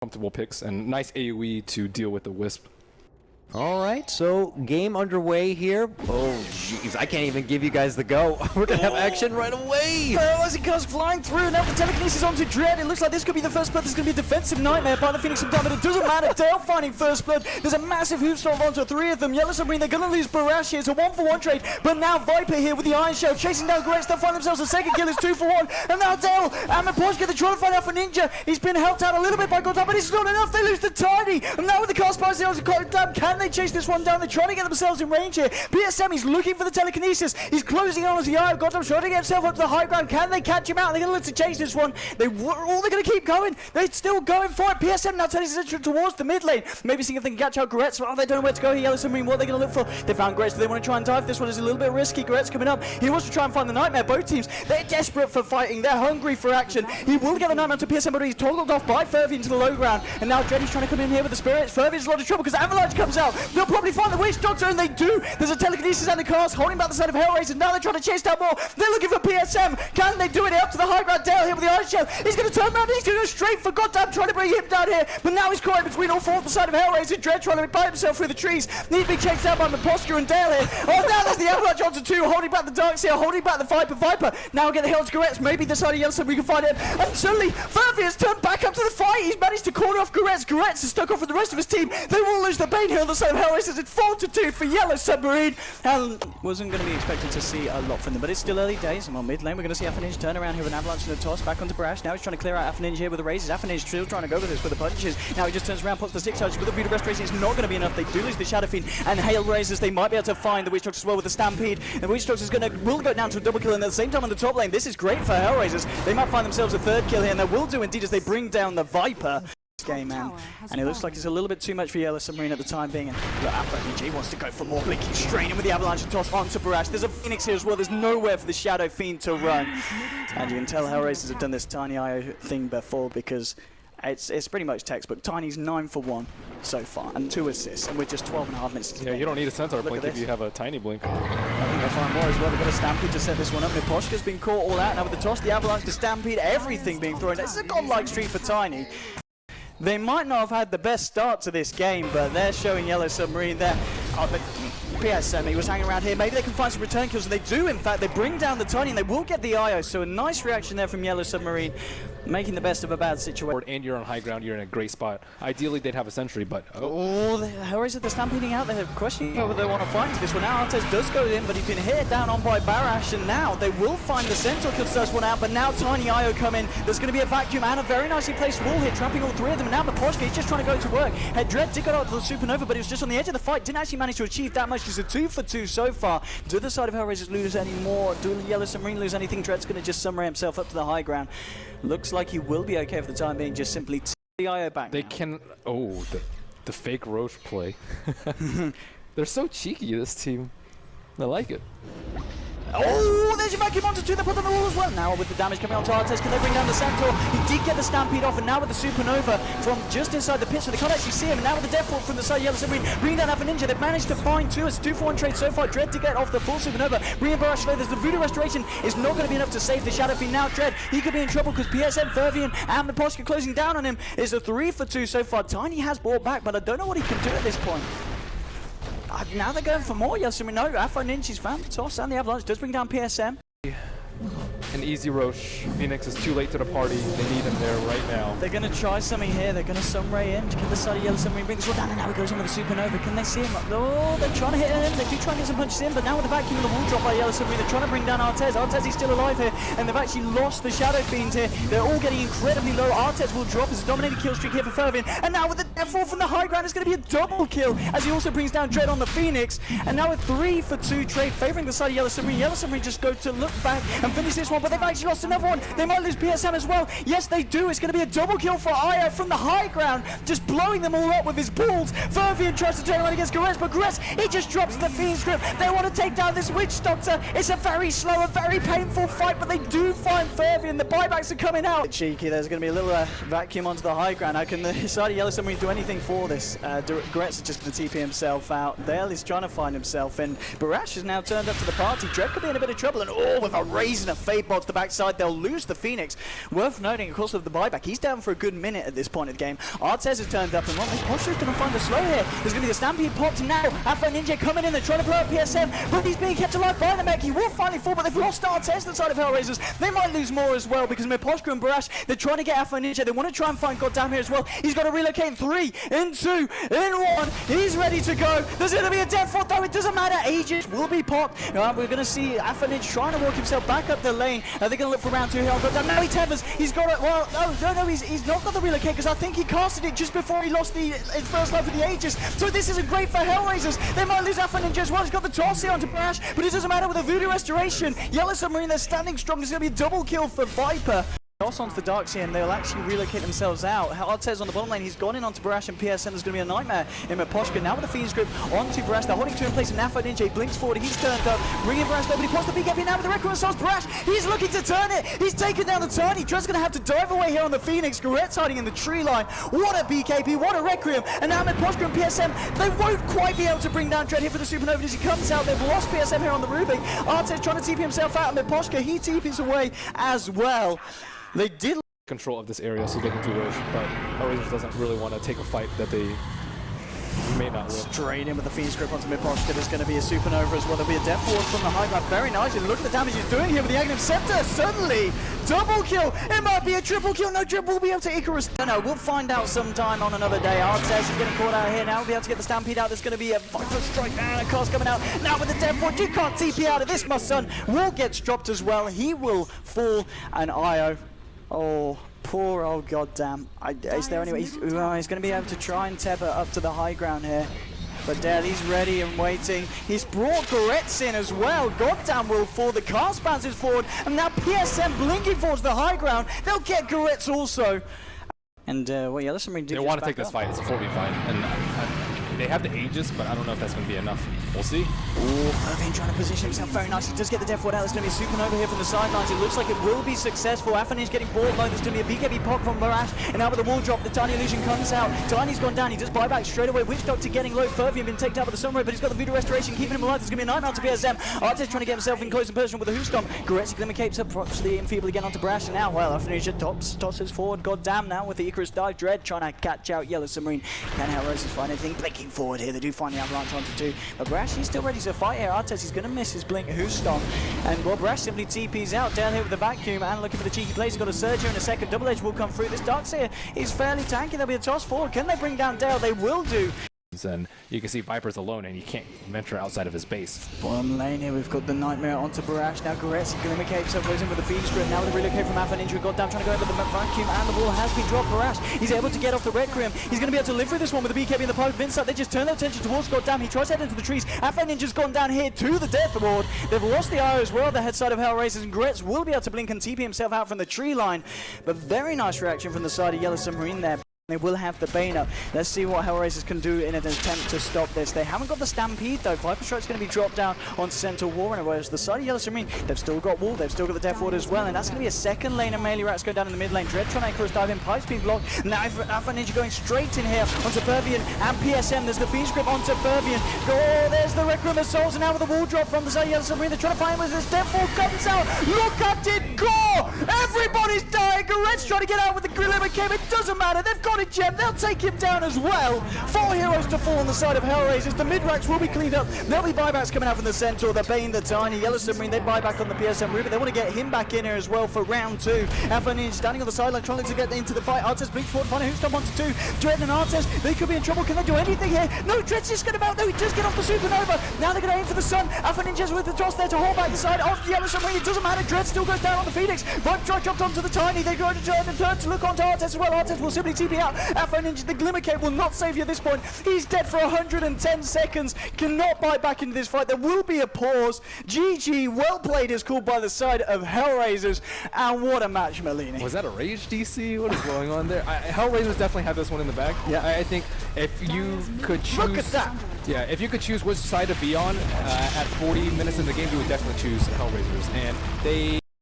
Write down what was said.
comfortable picks and nice AoE to deal with the Wisp. All right, so game underway here. Oh, jeez, I can't even give you guys the go. We're gonna have action right away. As it goes flying through, now the telekinesis onto Dread. It looks like this could be the first blood. This is gonna be a defensive nightmare by the Phoenix of Dawn, but it doesn't matter. Dale finding first blood. There's a massive hoop storm onto three of them. Yellow Submarine, they're gonna lose Barash here. It's a 1-for-1 trade, but now Viper here with the Iron Shell chasing down Gretz. They'll find themselves a second kill. It's 2-for-1, and now Dale and Maposhka, they're trying to find Alpha Ninja. He's been helped out a little bit by Gotham, but it's not enough. They lose to Tiny, and now with the cast by Sales, can they chase this one down? They're trying to get themselves in range here. PSM, he's looking for the telekinesis. He's closing on as the eye of Gotham, trying to get himself up to the high ground. Can they catch him out? They're going to look to chase this one. They're going to keep going. They're still going for it. PSM now turning his attention towards the mid lane. Maybe seeing if they can catch out Gretz. Oh, they don't know where to go here. Yellow Submarine, what are they going to look for? They found Gretz. Do they want to try and dive? This one is a little bit risky. Gretz coming up. He wants to try and find the Nightmare. Both teams, they're desperate for fighting. They're hungry for action. He will get the Nightmare to PSM, but he's toggled off by Fervy into the low ground. And now Dreddy's trying to come in here with the Spirits. Fervy's a lot of trouble because Avalanche comes out. They'll probably find the Witch Doctor, and they do. There's a telekinesis and the cast holding back the side of HellRaisers. Now they're trying to chase down more. They're looking for PSM. Can they do it? Up to the high ground. Dale here with the Ice Shell. He's going to turn around and he's going to go straight for Goddamn, trying to bring him down here. But now he's caught between all four of the side of HellRaisers. Dread trying to bite himself through the trees. Needs to be chased down by Maposhka and Dale here. Oh, now there's the Avalanche onto two, holding back the Darkseer, holding back the Viper. Now we'll get the Hell to Goretz. Maybe the side of Yellow we can find him. And suddenly, Fervy has turned back up to the fight. He's managed to corner off Goretz. Goretz is stuck off with the rest of his team. They will lose the Bane here on the side of HellRaisers. It's 4-2 for Yellow Submarine. And wasn't going to be expected to see a lot from them, but it's still early days. And on mid lane, we're going to see Alpha Ninja turn around here with an Avalanche and a toss back onto Barash. Now he's trying to clear out Alpha Ninja here with the raises. Alpha Ninja still trying to go with this with the punches. Now he just turns around, puts the 6 charges with the Voodoo Restoration. It's not going to be enough. They do lose the Shadow Fiend and HellRaisers. They might be able to find the Witch Doctor as well with the Stampede. And the Witch Doctor will go down to a double kill, and at the same time on the top lane, this is great for HellRaisers. They might find themselves a third kill here, and they will do indeed as they bring down the Viper. Game, man, and it looks like it's a little bit too much for Yellow Submarine at the time being, and look, Alpha Ninja wants to go for more, but he keeps straining with the Avalanche and toss onto Barash. There's a Phoenix here as well. There's nowhere for the Shadow Fiend to run, and you can tell HellRaisers have done this Tiny IO thing before, because it's pretty much textbook. Tiny's 9-for-1 so far, and 2 assists, and with just 12.5 minutes to Yeah, you don't need a Centaur blink if you have a Tiny blink. I think they'll find more as well. They've got a Stampede to set this one up. Maposhka's been caught all out now with the toss, the Avalanche, the Stampede, everything being thrown. This is a godlike streak for Tiny. They might not have had the best start to this game, but they're showing Yellow Submarine there. Oh, but PSM, he was hanging around here. Maybe they can find some return kills, and they do, in fact. They bring down the Tiny, and they will get the IO, so a nice reaction there from Yellow Submarine, making the best of a bad situation. And you're on high ground, you're in a great spot. Ideally, they'd have a sentry, but... Oh, the HellRaisers, they're stampeding out. They're questioning whether they want to fight into this one. Now Artes does go in, but he's been hit down on by Barash, and now they will find the Centaur kill first one out, but now Tiny IO come in. There's going to be a vacuum and a very nicely placed wall here, trapping all three of them, and now Maposhka, he's just trying to go to work. Had Dread did go out to the Supernova, but he was just on the edge of the fight. Didn't actually manage to achieve that much. Just a 2-for-2 so far. Do the side of HellRaisers lose any more? Do Yellow Submarine lose anything? Dread's going to just summary himself up to the high ground. Looks like he will be okay for the time being, just simply the IO back. They can... Oh, the fake Roche play. They're so cheeky, this team. I like it. Oh, there's your vacuum onto two. They put on the wall as well. Now with the damage coming onto Artes, can they bring down the Centaur? He did get the Stampede off, and now with the Supernova from just inside the pit, so they can't actually see him. And now with the Death Ward from the side of Yellow Submarine, bringing down Alpha Ninja. They've managed to find two. It's a 2-for-1 trade so far. Dread to get off the full Supernova. Bringing Barash away. There's the Voodoo Restoration is not going to be enough to save the Shadow Fiend. Now Dread, he could be in trouble because PSM, Fervian, and Maposhka closing down on him. Is a 3-for-2 so far. Tiny has brought back, but I don't know what he can do at this point. Now they're going for more. Yes, I mean, no. Alpha Ninja's found the toss, and the Avalanche does bring down PSM. An easy Roche. Phoenix is too late to the party. They need him there right now. They're going to try something here. They're going to Sunray in to get the side of Yellow Submarine. Bring this one down, and now he goes in with the Supernova. Can they see him? Oh, they're trying to hit him. They do try and get some punches in, but now with the vacuum of the wall drop by Yellow Submarine, they're trying to bring down Artes. Artes, he's still alive here, and they've actually lost the Shadow Fiend here. They're all getting incredibly low. Artes will drop. It's a dominating kill streak here for Fervian. And now with the Death Ward from the high ground, it's going to be a double kill as he also brings down Dread on the Phoenix. And now a 3-for-2 trade favoring the side of Yellow Submarine. Yellow Submarine just go to look back and finish this one, but they've actually lost another one. They might lose PSM as well. Yes, they do. It's going to be a double kill for Aya from the high ground, just blowing them all up with his balls. Fervian tries to turn around against Goretz, but Goretz, he just drops the Fiend's grip. They want to take down this Witch Doctor. It's a very slow, a very painful fight, but they do find Fervian. The buybacks are coming out. Cheeky, there's going to be a little vacuum onto the high ground. How can the side of Yellow Submarine do anything for this? Goretz is just going to TP himself out. Dale is trying to find himself in. Barash has now turned up to the party. Dread could be in a bit of trouble, and oh, with a raise and a fade bot to the backside. They'll lose the Phoenix. Worth noting, of course, of the buyback. He's down for a good minute at this point of the game. Artez has turned up, and Posher's going to find the slow here. There's going to be the Stampede popped now. Afro Ninja coming in. They're trying to blow up PSM, but he's being kept alive by the mech. He will finally fall, but they've lost Artez the side of HellRaisers. They might lose more as well because Miposhka and Barash, they're trying to get Afro Ninja. They want to try and find Goddamn here as well. He's got to relocate in 3, in 2, in 1. He's ready to go. There's going to be a death fort though. It doesn't matter. Aegis will be popped. We're going to see Afro Ninja trying to walk himself back up the lane. They're going to look for round 2 here. Goddamn, now he tethers. He's got it. Well, no, he's not got the relocate because I think he casted it just before he lost his first life with the Aegis. So this isn't great for HellRaisers. They might lose Afro Ninja as well. He's got the toss here onto Barash, but it doesn't matter with the Voodoo Restoration. Yellow Submarine, they're standing strong. There's going to be a double kill for Viper. Toss onto the Darkseer and they'll actually relocate themselves out. Artez on the bottom lane, he's gone in onto Barash and PSM. There's going to be a nightmare in Miposhka. Now with the Phoenix grip onto Barash, they're holding 2 in place, and Afro Ninja blinks forward. He's turned up, bringing Barash there, but he pops the BKB now with the Requiem Assault. Barash, he's looking to turn it. He's taken down the Tiny. Dread's going to have to dive away here on the Phoenix. Goret's hiding in the tree line. What a BKB, what a Requiem. And now Miposhka and PSM, they won't quite be able to bring down Dread here for the Supernova as he comes out. They've lost PSM here on the Rubik. Artez trying to TP himself out, and Miposhka, he TPs away as well. They did control of this area so they can do Roche, but HellRaisers doesn't really want to take a fight that they may not win. Straight in with the Phoenix grip onto Miposhka. There's going to be a Supernova as well. There'll be a death ward from the high ground. Very nice. And look at the damage he's doing here with the Aghanim Scepter. Suddenly, double kill. It might be a triple kill. No, Drip will be able to Icarus. No, we'll find out sometime on another day. Artez is getting caught out here now. We'll be able to get the Stampede out. There's going to be a Viper strike and a cost coming out. Now with the death ward, you can't TP out of this. My son will get dropped as well. He will fall. And Io. Oh, poor old goddamn. Is there any way? He's going to be able to try and tether up to the high ground here. But Dale, he's ready and waiting. He's brought Goretz in as well. Goddamn will fall. The cast bounces forward. And now PSM blinking towards the high ground. They'll get Goretz also. And, well, yeah, listen, they want to take this fight. It's a 4v fight. And they have the Aegis, but I don't know if that's going to be enough. We'll see. Ooh, Irving trying to position himself very nicely. Does get the death ward out. There's going to be a Supernova here from the sidelines. It looks like it will be successful. Afanin's getting bored low. There's going to be a BKB pop from Barash. And now with the wall drop, the Tiny Illusion comes out. Tiny's gone down. He does buyback straight away. Witch Doctor getting low. Fervian been taken out by the Submarine, but he's got the Voodoo Restoration keeping him alive. There's going to be a nightmare to PSM. Artez trying to get himself in close in person with a Hoostomp. Goretz Glimmer capes up, props the enfeeble again onto Barash. And now, well, Afanin tosses forward. Goddamn now with the Icarus dive. Dread trying to catch out Yellow Submarine. Can HellRaisers find anything? Blinking forward here. They do find the Avalanche onto 2. But Barash, he's still ready to fight here. Artez, he's going to miss his blink Hoostomp. And well, Barash simply TPs out down here with the vacuum and looking for the cheeky plays. He's got a Surge here in a second. Double Edge will come through. This Darkseer is fairly tanky. There'll be a toss forward. Can they bring down Dale? They will do. And you can see Viper's alone and he can't venture outside of his base. Bottom lane here, we've got the Nightmare onto Barash. Now Goretz, Glimmer capes up, goes in with the Phoenix grip. Now with the relocate from Alpha Ninja, goddamn trying to go over the vacuum, and the wall has been dropped. Barash, he's able to get off the Requiem. He's going to be able to live through this one with the BKB in the pipe. Inside, they just turn their attention towards goddamn. He tries to head into the trees. Alpha Ninja's gone down here to the Death Ward. They've lost the IO as well, the head side of HellRaisers, and Goretz will be able to blink and TP himself out from the tree line. But very nice reaction from the side of Yellow Submarine there. They will have the Bane up. Let's see what HellRaisers can do in an attempt to stop this. They haven't got the Stampede though. Viper Strike's going to be dropped down on Center Warren, whereas the side of Yellow Submarine, they've still got Wall, they've still got the Death Ward as well, and that's going to be a second lane of melee rats going down in the mid lane. Dread trying to Icarus dive in, Pipe's being blocked. Now Alpha Ninja going straight in here onto Fervian and PSM. There's the Phoenix grip onto Fervian. Oh, there's the Requiem Assaults, and now with the Wall drop from the side of Yellow Submarine, they're trying to find where this Death Ward comes out. Look at it go! Everybody's dying. Goretz trying to get out with the Glimmer Cape. It doesn't matter. They've got a gem. They'll take him down as well. 4 heroes to fall on the side of HellRaisers. The mid-racks will be cleaned up. There'll be buybacks coming out from the Centaur, the Bane, the Tiny, Yellow Submarine. They buy back on the PSM Ruby. They want to get him back in here as well for round 2. Alpha standing on the sideline trying to get into the fight. Artez blinks forward, finding Hoostomp onto 2. Dread and Artez, they could be in trouble. Can they do anything here? No, Dread's just going to mount. No, he does get off the Supernova. Now they're going to aim for the Sun. Alpha Ninja's with the toss there to hold back the side of the Yellow Submarine. It doesn't matter. Dread still goes down on the Phoenix. Vibe Strike dropped onto the Tiny. They go to turn to look onto Artez as well. Artez will simply TP out. Alpha Ninja, the Glimmer Cape will not save you at this point. He's dead for 110 seconds. Cannot buy back into this fight. There will be a pause. GG, well played is called by the side of HellRaisers. And what a match, Malini. Was that a Rage DC? What is going on there? HellRaisers definitely have this one in the bag. Yeah. I think if you could choose... Look at that! Yeah, if you could choose which side to be on at 40 minutes in the game, you would definitely choose HellRaisers. And they